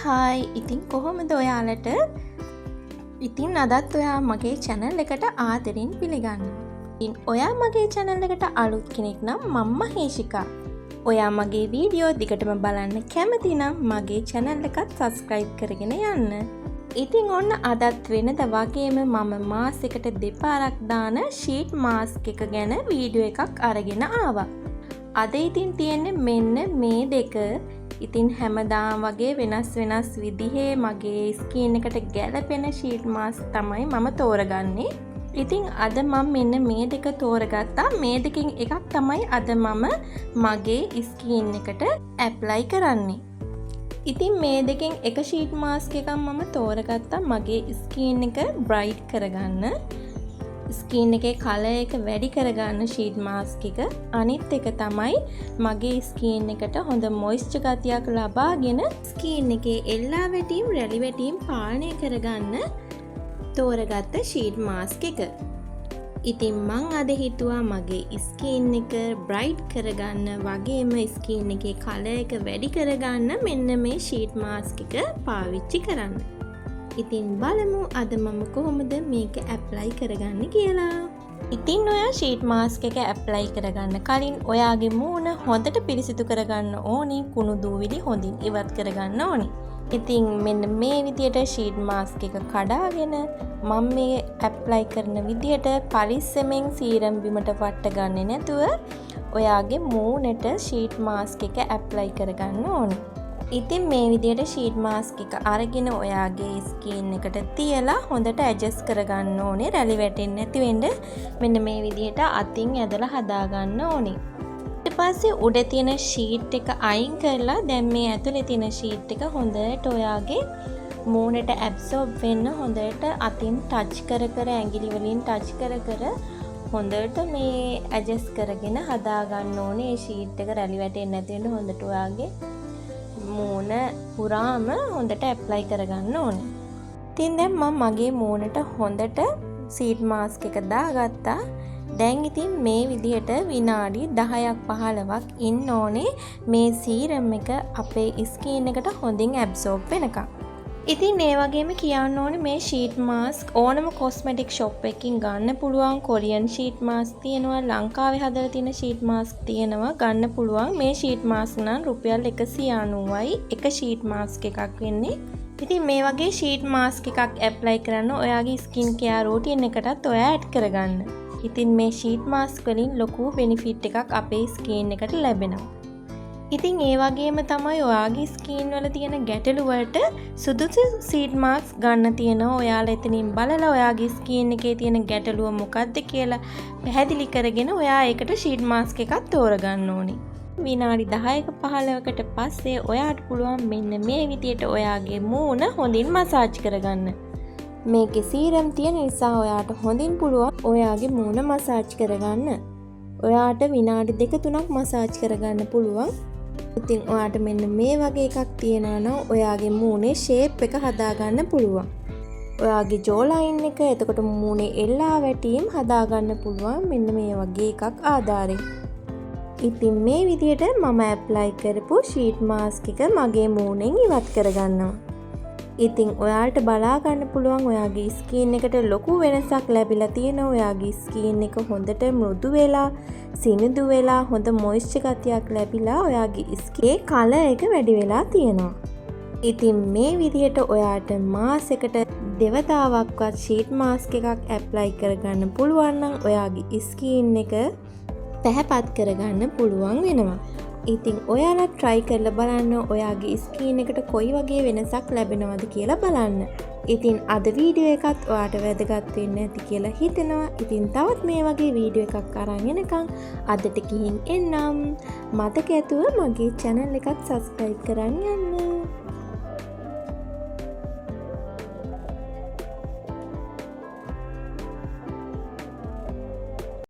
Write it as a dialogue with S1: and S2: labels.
S1: Hi ඉතින් කොහොමද ඔයාලට ඉතින් අදත් ඔයා මගේ චැනල් එකට ආදරෙන් පිළිගන්න. ඉතින් ඔයා මගේ චැනල් එකට අලුත් කෙනෙක් නම් මම මහේෂිකා. ඔයා මගේ වීඩියෝ දිගටම බලන්න කැමති නම් මගේ චැනල් එකත් සබ්ස්ක්‍රයිබ් කරගෙන යන්න. ඉතින් ඔන්න අදත් වෙනද වගේම මම මාසෙකට දෙපාරක් දාන ෂීට් මාස්ක් එක ගැන වීඩියෝ එකක් අරගෙන ආවා. අද ඉතින් තියෙන්නේ මෙන්න මේ දෙක. ඉතින් හැමදාම වගේ වෙනස් විදිහේ මගේ ස්කින් එකට ගැලපෙන ෂීට් මාස්ක් තමයි මම තෝරගන්නේ. ඉතින් අද මම මෙන්න මේ දෙක තෝරගත්තා. මේ දෙකෙන් එකක් තමයි අද මම මගේ ස්කින් එකට ඇප්ලයි කරන්නේ. ඉතින් මේ දෙකෙන් එක ෂීට් මාස්ක් එකක් මම තෝරගත්තා මගේ ස්කින් එක බ්‍රයිට් කරගන්න. ස්කින් එකේ කලර් එක වැඩි කරගන්න ෂීට් මාස්ක් එක. අනිත් එක තමයි මගේ ස්කින් එකට හොඳ මොයිස්චර් ගතියක් ලබාගෙන ස්කින් එකේ එල්ලා වැටීම් රැලි වැටීම් පාලනය කරගන්න තෝරගත්ත ෂීට් මාස්ක් එක. ඉතින් මං අද හිතුවා මගේ ස්කින් එක බ්‍රයිට් කරගන්න වගේම ස්කින් එකේ කලර් එක වැඩි කරගන්න මෙන්න මේ ෂීට් මාස්ක් එක පාවිච්චි කරන්න. ඉතින් බලමු අද මම කොහොමද මේක ඇප්ලයි කරගන්න කියලා. ඉතින් ඔයා ෂීට් මාස්ක් එක ඇප්ලයි කරගන්න කලින් ඔයාගේ මූණ හොඳට පිරිසිදු කරගන්න ඕනි. කුණු දූවිලි හොඳින් ඉවත් කරගන්න ඕනි. ඉතින් මෙන්න මේ විදියට ෂීට් මාස්ක් එක කඩාගෙන මම මේ ඇප්ලයි කරන විදියට පරිස්සමෙන් සීරම් බිමට වට ගන්නේ නැතුව ඔයාගේ මූණට ෂීට් මාස්ක් එක ඇප්ලයි කරගන්න ඕනි. ඉතින් මේ විදියට ෂීට් මාස්ක් එක අරගෙන ඔයාගේ ස්කින් එකට තියලා හොඳට ඇඩ්ජස්ට් කරගන්න ඕනේ. රැලි වැටෙන්නේ නැති වෙන්න මෙන්න මේ විදියට අතින් ඇදලා හදාගන්න ඕනේ. ඊට පස්සේ උඩ තියෙන ෂීට් එක අයින් කරලා දැන් මේ ඇතුලේ තියෙන ෂීට් එක හොඳට ඔයාගේ මූණට ඇබ්සෝබ් වෙන්න හොඳට අතින් ටච් කර ඇඟිලි වලින් ටච් කර හොඳට මේ ඇඩ්ජස්ට් කරගෙන හදාගන්න ඕනේ. මේ ෂීට් එක රැලි වැටෙන්නේ නැති වෙන්න හොඳට ඔයාගේ මූණ පුරාම හොඳට ඇප්ලයි කරගන්න ඕනේ. ඉතින් දැන් මම මගේ මූණට හොඳට ෂීට් මාස්ක් එක දාගත්තා. දැන් ඉතින් මේ විදිහට විනාඩි 10ක් 15ක් ඉන්න ඕනේ මේ සීරම් එක අපේ ස්කින් එකට හොඳින් ඇබ්සෝබ් වෙනකම්. ඉතින් ඒ වගේම කියන්න ඕනේ මේ ෂීට් මාස්ක් ඕනම කොස්මෙටික් ෂොප් එකකින් ගන්න පුළුවන්. කොරියන් ෂීට් මාස්ක් තියෙනවා, ලංකාවේ හදලා තියෙන ෂීට් මාස්ක් තියෙනවා ගන්න පුළුවන්. මේ ෂීට් මාස්ක් නම් රුපියල් 190යි එක ෂීට් මාස්ක් එකක් වෙන්නේ. ඉතින් මේ වගේ ෂීට් මාස්ක් එකක් ඇප්ලයි කරන්න ඔයාගේ ස්කින් කෙයාර් රූටින් එකටත් ඔයා ඇඩ් කරගන්න. ඉතින් මේ ෂීට් මාස්ක් වලින් ලොකු බෙනිෆිට් එකක් අපේ ස්කින් එකට ලැබෙනවා. ඉතින් ඒ වගේම තමයි ඔයාගේ ස්කින් වල තියෙන ගැටලු වලට සුදුසු ෂීට් මාස්ක් ගන්න තියෙනවා. ඔයාලා එතනින් බලලා ඔයාගේ ස්කින් එකේ තියෙන ගැටලුව මොකක්ද කියලා පැහැදිලි කරගෙන ඔයා ඒකට ෂීට් මාස්ක් එකක් තෝරගන්න ඕනේ. විනාඩි 10ක 15කට පස්සේ ඔයාට පුළුවන් මෙන්න මේ විදියට ඔයාගේ මූණ හොඳින් මසාජ් කරගන්න. මේකේ සීරම් තියෙන නිසා ඔයාට හොඳින් පුළුවන් ඔයාගේ මූණ මසාජ් කරගන්න. ඔයාට විනාඩි 2-3ක් මසාජ් කරගන්න පුළුවන්. ඉතින් ඔයාට මෙන්න මේ වගේ එකක් තියෙනවා නම් ඔයාගේ මූණේ ෂේප් එක හදාගන්න පුළුවන්. ඔයාගේ ජෝ ලයින් එක එතකොට මූණේ එල්ලා වැටීම් හදාගන්න පුළුවන් මෙන්න මේ වගේ එකක් ආධාරයෙන්. ඉතින් මේ විදියට මම ඇප්ලයි කරපු ෂීට් මාස්ක් එක මගේ මූණෙන් ඉවත් කරගන්නවා. ඉතින් ඔයාලට බලා ගන්න පුළුවන් ඔයාගේ ස්කින් එකට ලොකු වෙනසක් ලැබිලා තියෙනවා. ඔයාගේ ස්කින් එක හොඳට මෘදු වෙලා, සිනිඳු වෙලා, හොඳ මොයිස්චර් ගතියක් ලැබිලා ඔයාගේ ස්කින් කලර් එක වැඩි වෙලා තියෙනවා. ඉතින් මේ විදිහට ඔයාට මාසෙකට දෙවතාවක්වත් ෂීට් මාස්ක් එකක් ඇප්ලයි කරගන්න පුළුවන් නම් ඔයාගේ ස්කින් එක පැහැපත් කරගන්න පුළුවන් වෙනවා. ඉතින් ඔයාලා try කරලා බලන්න ඔයාගේ ස්කින් එකට කොයි වගේ වෙනසක් ලැබෙනවද කියලා බලන්න. ඉතින් අද වීඩියෝ එකත් ඔයාට වැදගත් වෙන්න ඇති කියලා හිතෙනවා. ඉතින් තවත් මේ වගේ වීඩියෝ එකක් අරන් එනකම් අදට ගිහින් එන්නම්. මතක ඇතුව මගේ channel එකත් subscribe කරන් යන්න.